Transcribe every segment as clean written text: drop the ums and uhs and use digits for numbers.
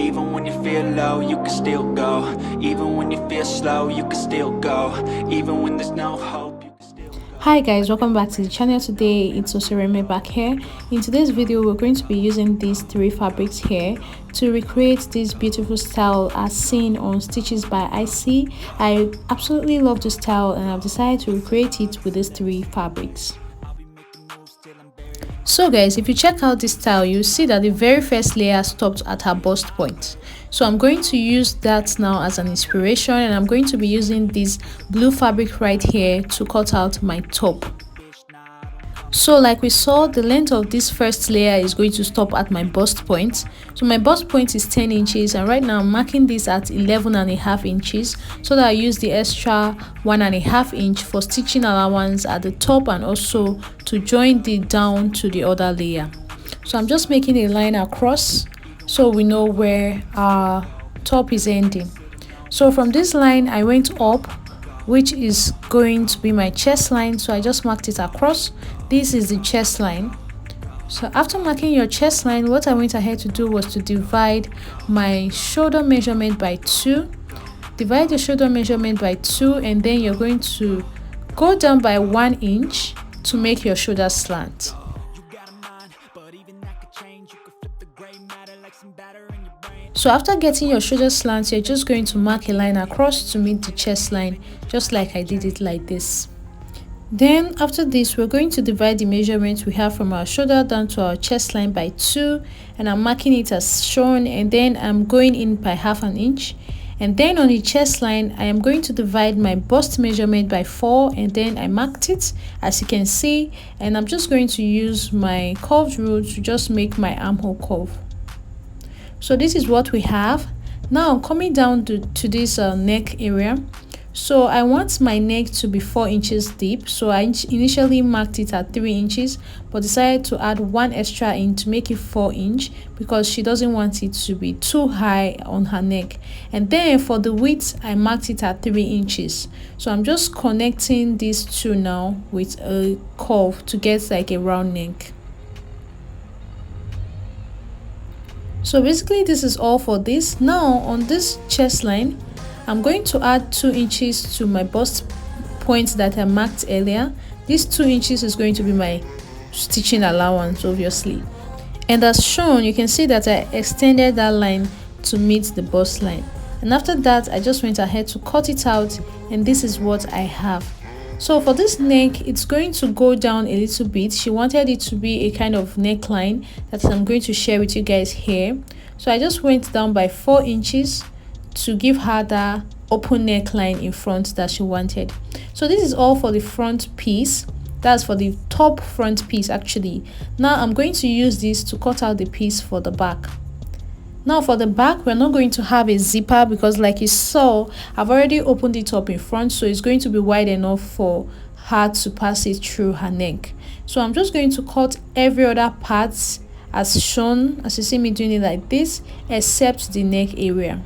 Even when you feel low, you can still go. Even when you feel slow, you can still go. Even when there's no hope, you can still go. Hi guys, welcome back to the channel. Today it's Osireme back here. In today's video we're going to be using these three fabrics here to recreate this beautiful style as seen on Stitches by Icy. I absolutely love this style and I've decided to recreate it with these three fabrics. So guys, if you check out this style, you see that the very first layer stopped at her bust point. So I'm going to use that now as an inspiration, and I'm going to be using this blue fabric right here to cut out my top. So like we saw, the length of this first layer is going to stop at my bust point. So my bust point is 10 inches, and right now I'm marking this at 11.5 inches so that I use the extra 1.5 inch for stitching allowance at the top and also to join the down to the other layer. So I'm just making a line across so we know where our top is ending. So from this line I went up, which is going to be my chest line, so I just marked it across. This is the chest line. So after marking your chest line, what I went ahead to do was to divide my shoulder measurement by 2. Divide the shoulder measurement by 2, and then you're going to go down by 1 inch to make your shoulder slant. So after getting your shoulder slant, you're just going to mark a line across to meet the chest line, just like I did it like this. Then after this, we're going to divide the measurement we have from our shoulder down to our chest line by 2, and I'm marking it as shown, and then I'm going in by 1/2 inch. And then on the chest line, I am going to divide my bust measurement by 4, and then I marked it as you can see, and I'm just going to use my curved rule to just make my armhole curve. So this is what we have. Now I'm coming down to this neck area. So I want my neck to be 4 inches deep, so I initially marked it at 3 inches but decided to add 1 extra inch to make it 4 inch because she doesn't want it to be too high on her neck. And then for the width, I marked it at 3 inches. So I'm just connecting these two now with a curve to get like a round neck. So basically this is all for this. Now on this chest line, I'm going to add 2 inches to my bust point that I marked earlier. This 2 inches is going to be my stitching allowance, obviously. And as shown, you can see that I extended that line to meet the bust line. And after that, I just went ahead to cut it out, and this is what I have. So for this neck, it's going to go down a little bit. She wanted it to be a kind of neckline that I'm going to share with you guys here. So I just went down by 4 inches to give her the open neckline in front that she wanted. So this is all for the front piece. That's for the top front piece actually. Now I'm going to use this to cut out the piece for the back. Now for the back, we're not going to have a zipper because like you saw, I've already opened it up in front, so it's going to be wide enough for her to pass it through her neck. So I'm just going to cut every other part as shown, as you see me doing it like this, except the neck area.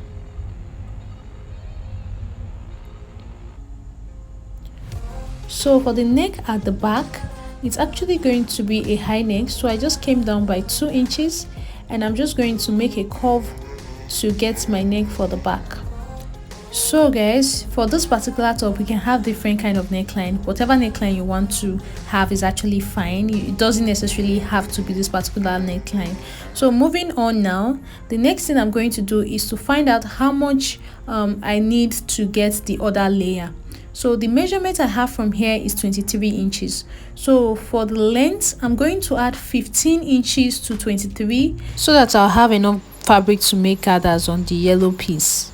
So for the neck at the back, it's actually going to be a high neck, so I just came down by 2 inches and I'm just going to make a curve to get my neck for the back. So guys, for this particular top, we can have different kind of neckline. Whatever neckline you want to have is actually fine. It doesn't necessarily have to be this particular neckline. So moving on now, the next thing I'm going to do is to find out how much I need to get the other layer. So the measurement I have from here is 23 inches. So for the length, I'm going to add 15 inches to 23 so that I'll have enough fabric to make gathers on the yellow piece.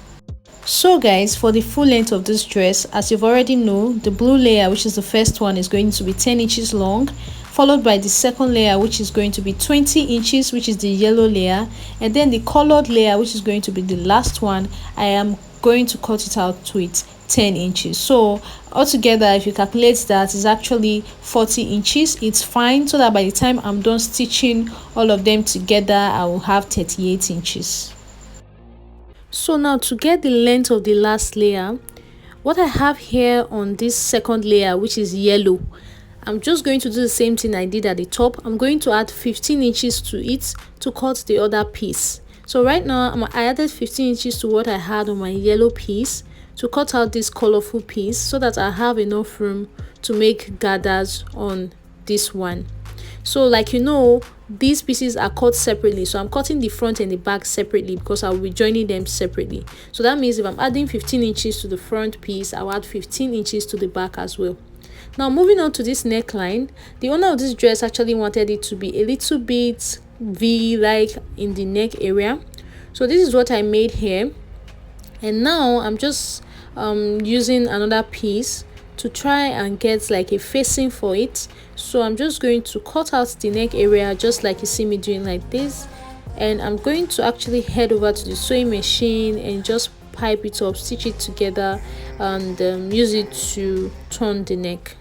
So guys, for the full length of this dress, as you've already know, the blue layer, which is the first one, is going to be 10 inches long, followed by the second layer, which is going to be 20 inches, which is the yellow layer, and then the colored layer, which is going to be the last one. I am going to cut it out with 10 inches. So altogether, if you calculate that, is actually 40 inches. It's fine, so that by the time I'm done stitching all of them together, I will have 38 inches. So now to get the length of the last layer, what I have here on this second layer, which is yellow, I'm just going to do the same thing I did at the top. I'm going to add 15 inches to it to cut the other piece. So right now I added 15 inches to what I had on my yellow piece to cut out this colorful piece so that I have enough room to make gathers on this one. So like these pieces are cut separately, so I'm cutting the front and the back separately because I'll be joining them separately. So that means if I'm adding 15 inches to the front piece, I'll add 15 inches to the back as well. Now moving on to this neckline, the owner of this dress actually wanted it to be a little bit V-like in the neck area. So this is what I made here, and now I'm just using another piece to try and get like a facing for it. So I'm just going to cut out the neck area just like you see me doing like this, and I'm going to actually head over to the sewing machine and just pipe it up, stitch it together, and use it to turn the neck.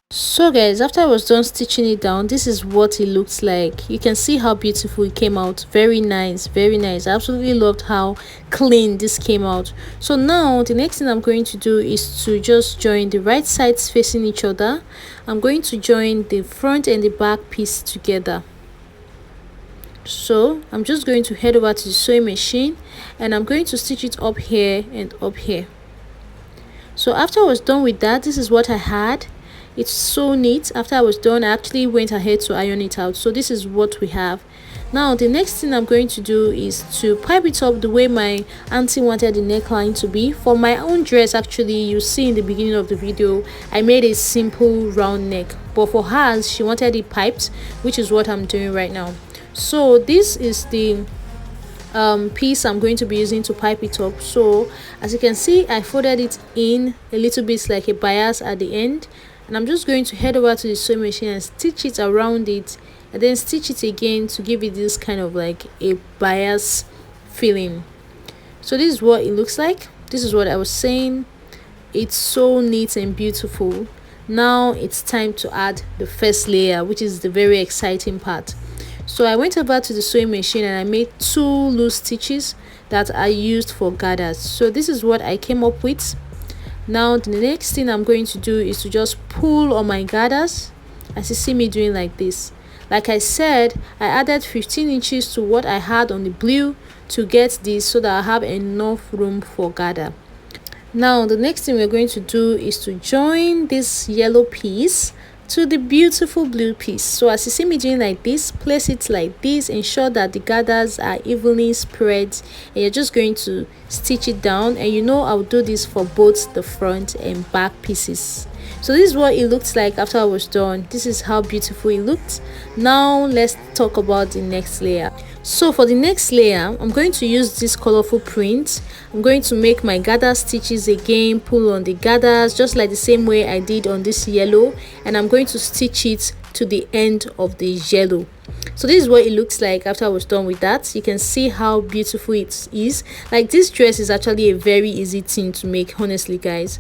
So guys, after I was done stitching it down, this is what it looks like. You can see how beautiful it came out. Very nice, very nice. I absolutely loved how clean this came out. So now the next thing I'm going to do is to just join the right sides facing each other. I'm going to join the front and the back piece together. So I'm just going to head over to the sewing machine and I'm going to stitch it up here and up here. So after I was done with that, this is what I had. It's so neat. After I was done, I actually went ahead to iron it out. So this is what we have. Now the next thing I'm going to do is to pipe it up the way my auntie wanted the neckline to be. For my own dress, actually, you see in the beginning of the video, I made a simple round neck, but for hers she wanted it piped, which is what I'm doing right now. So this is the piece I'm going to be using to pipe it up. So as you can see, I folded it in a little bit like a bias at the end, and I'm just going to head over to the sewing machine and stitch it around it, and then stitch it again to give it this kind of like a bias feeling. So this is what it looks like. This is what I was saying. It's so neat and beautiful. Now it's time to add the first layer, which is the very exciting part. So I went over to the sewing machine and I made 2 loose stitches that I used for gathers. So this is what I came up with. Now the next thing I'm going to do is to just pull on my gathers, as you see me doing like this. Like I said, I added 15 inches to what I had on the blue to get this so that I have enough room for gather. Now the next thing we're going to do is to join this yellow piece to the beautiful blue piece. So as you see me doing like this, place it like this, ensure that the gathers are evenly spread, and you're just going to stitch it down. And I'll do this for both the front and back pieces. So this is what it looked like after I was done. This is how beautiful it looked. Now let's talk about the next layer. So for the next layer, I'm going to use this colorful print. I'm going to make my gather stitches again, pull on the gathers just like the same way I did on this yellow, and I'm going to stitch it to the end of the yellow. So this is what it looks like after I was done with that. You can see how beautiful it is. Like, this dress is actually a very easy thing to make, honestly guys.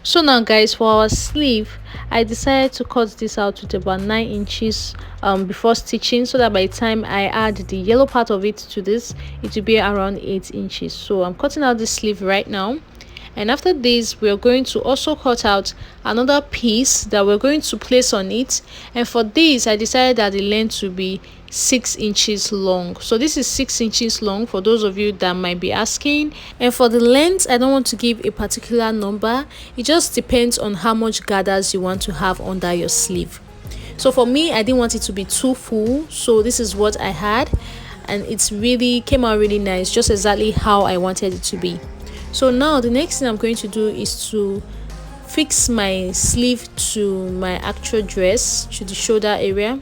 So now guys, for our sleeve, I decided to cut this out with about 9 inches before stitching, so that by the time I add the yellow part of it to this, it will be around 8 inches. So I'm cutting out this sleeve right now, and after this we're going to also cut out another piece that we're going to place on it. And for this, I decided that the length will be 6 inches long. So this is 6 inches long, for those of you that might be asking. And for the length, I don't want to give a particular number. It just depends on how much gathers you want to have under your sleeve. So for me, I didn't want it to be too full, so this is what I had, and it's really came out really nice, just exactly how I wanted it to be. So now the next thing I'm going to do is to fix my sleeve to my actual dress, to the shoulder area,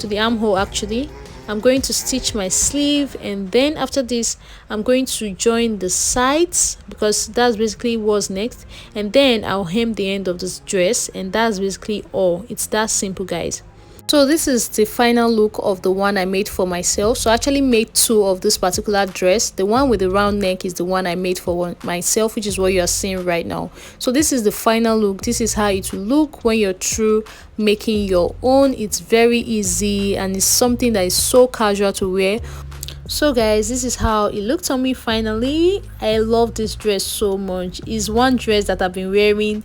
to the armhole. Actually, I'm going to stitch my sleeve, and then after this I'm going to join the sides, because that's basically what's next, and then I'll hem the end of this dress, and that's basically all. It's that simple, guys. So this is the final look of the one I made for myself. So I actually made two of this particular dress. The one with the round neck is the one I made for myself, which is what you are seeing right now. So this is the final look. This is how it will look when you're through making your own. It's very easy and it's something that is so casual to wear. So guys, this is how it looked on me finally. I love this dress so much. It's one dress that I've been wearing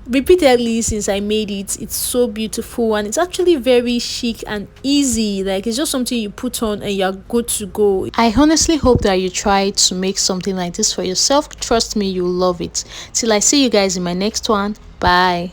repeatedly since I made it. It's so beautiful and it's actually very chic and easy. Like, it's just something you put on and you're good to go. I honestly hope that you try to make something like this for yourself. Trust me, you'll love it. Till I see you guys in my next one. Bye.